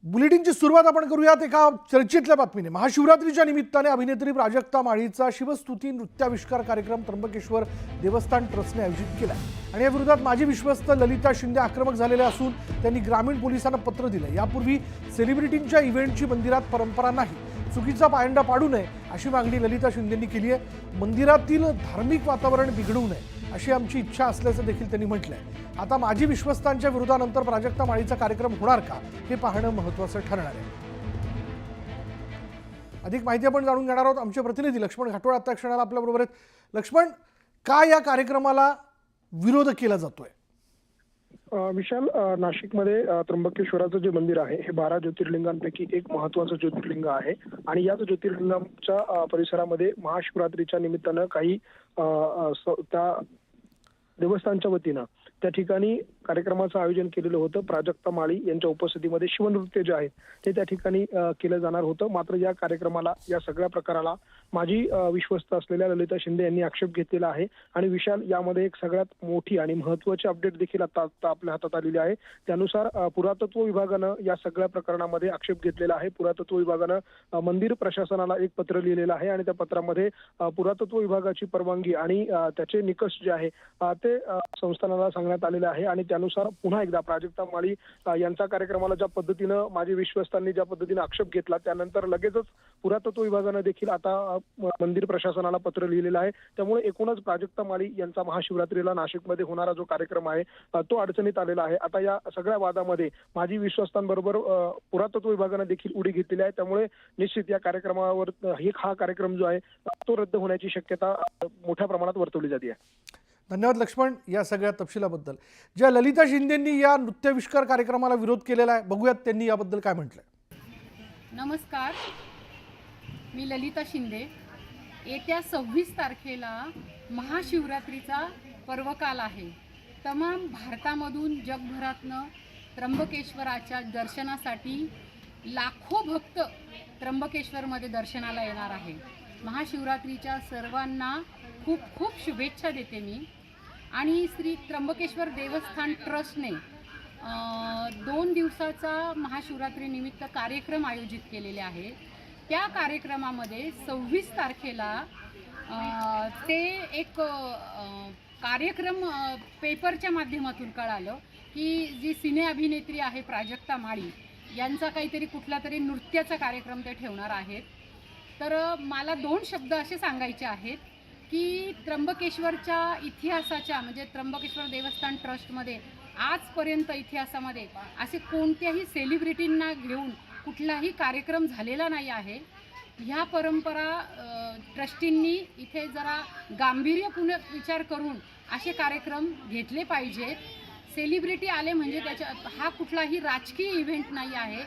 बुलेटिनची सुरुवात आपण करूयात एका चर्चेतल्या बातमीने। महाशिवरात्रीच्या निमित्ताने अभिनेत्री प्राजक्ता माळीचा शिवस्तुती नृत्याविष्कार कार्यक्रम त्र्यंबकेश्वर देवस्थान ट्रस्टने आयोजित केला आणि या विरोधात माजी विश्वस्त ललिता शिंदे आक्रमक झालेले असून त्यांनी ग्रामीण पोलिसांना पत्र दिले। यापूर्वी सेलिब्रिटींच्या इव्हेंटची मंदिरात परंपरा नाही, चुकीचा पायंडा पाडू नये अशी मागणी ललिता शिंदेंनी केली आहे। मंदिरातील धार्मिक वातावरण बिघडू नये अशी आमची इच्छा असल्याचं देखील त्यांनी म्हटलंय। आता माजी विश्वस्तांच्या विरोधानंतर प्राजक्ता माळीचा कार्यक्रम होणार का हे पाहणं महत्त्वाचं ठरणार आहे। अधिक माहिती आपण जाणून घेणार आहोत। आमचे प्रतिनिधी लक्ष्मण घाटोळ आता क्षणाला आपल्या बरोबर आहेत। लक्ष्मण, काय या कार्यक्रमाला विरोध केला जातोय? विशाल, नाशिकमध्ये त्र्यंबकेश्वराचं जे मंदिर आहे हे 12 ज्योतिर्लिंगांपैकी एक महत्त्वाचं ज्योतिर्लिंग आहे आणि याच ज्योतिर्लिंगाच्या परिसरामध्ये महाशिवरात्रीच्या निमित्तानं काही त्या देवस्थानच्या वतीनं त्या ठिकाणी कार्यक्रमाचं आयोजन केलेलं होतं। प्राजक्ता माळी यांच्या उपस्थितीमध्ये शिवनृत्य जे आहे ते त्या ठिकाणी केलं जाणार होतं। मात्र या कार्यक्रमाला, या सगळ्या प्रकाराला माजी विश्वस्त असलेल्या ललिता शिंदे यांनी आक्षेप घेतलेला आहे आणि विशाल, यामध्ये एक सगळ्यात मोठी आणि महत्त्वाची अपडेट देखील आता आपल्या हातात आलेली आहे। त्यानुसार पुरातत्व विभागानं या सगळ्या प्रकरणामध्ये आक्षेप घेतलेला आहे। पुरातत्व विभागानं मंदिर प्रशासनाला एक पत्र लिहिलेलं आहे आणि त्या पत्रामध्ये पुरातत्व विभागाची परवानगी आणि त्याचे निकष जे आहे ते संस्थानाला सांगण्यात आलेले आहे आणि त्यानुसार पुन्हा एकदा प्राजक्ता माळी यांच्या कार्यक्रमाला ज्या पद्धतीनं माजी विश्वस्तांनी ज्या पद्धतीने आक्षेप घेतला, त्यानंतर लगेचच पुरातत्व विभागानं देखील आता मंदिर प्रशासनाला पत्र लिहिलेलं आहे। त्यामुळे एकूणच प्राजक्ता माळी यांचा महाशिवरात्रीला नाशिकमध्ये होणारा जो कार्यक्रम आहे तो अडचणीत आलेला आहे। आता या सगळ्या वादामध्ये माजी विश्वस्तांबरोबर पुरातत्व विभागानं देखील उडी घेतलेली आहे। त्यामुळे निश्चित या कार्यक्रमावर हा कार्यक्रम जो आहे तो रद्द होण्याची शक्यता मोठ्या प्रमाणात वर्तवली जाते आहे। धन्यवाद लक्ष्मण या सगळ्या तपशिलाबद्दल। ज्या ललिता शिंदेंनी या नृत्याविष्कार कार्यक्रमाला विरोध केलेला आहे, बघूयात त्यांनी याबद्दल काय म्हटलंय। नमस्कार, मी ललिता शिंदे। येत्या 26 तारखेला महाशिवरात्रीचा पर्वकाल आहे। तमाम भारतामधून, जगभरातनं त्र्यंबकेश्वराच्या दर्शनासाठी लाखो भक्त त्र्यंबकेश्वरमध्ये दर्शनाला येणार आहे। महाशिवरात्रीच्या सर्वांना खूप खूप शुभेच्छा देते मी। आणि श्री त्र्यंबकेश्वर देवस्थान ट्रस्टने 2 दिवसाचा महाशिवरात्रीनिमित्त कार्यक्रम आयोजित केलेले आहे। त्या कार्यक्रमामध्ये 26 तारखेला ते एक कार्यक्रम पेपरच्या माध्यमातून कळालं की जी सिने अभिनेत्री आहे प्राजक्ता माळी यांचा काहीतरी कुठला तरी नृत्याचा कार्यक्रम ते ठेवणार आहेत। तर मला 2 शब्द असे सांगायचे आहेत की त्र्यंबकेश्वरच्या इतिहासाच्या, म्हणजे त्र्यंबकेश्वर देवस्थान ट्रस्टमध्ये आजपर्यंत इतिहासामध्ये असे कोणत्याही सेलिब्रिटींना घेऊन कुठलाही कार्यक्रम झालेला नाही आहे। ह्या परंपरा ट्रस्टींनी इथे जरा गांभीर्यपूर्ण विचार करून असे कार्यक्रम घेतले पाहिजेत। सेलिब्रिटी आले म्हणजे हा कुठलाही राजकीय इव्हेंट नाही आहे,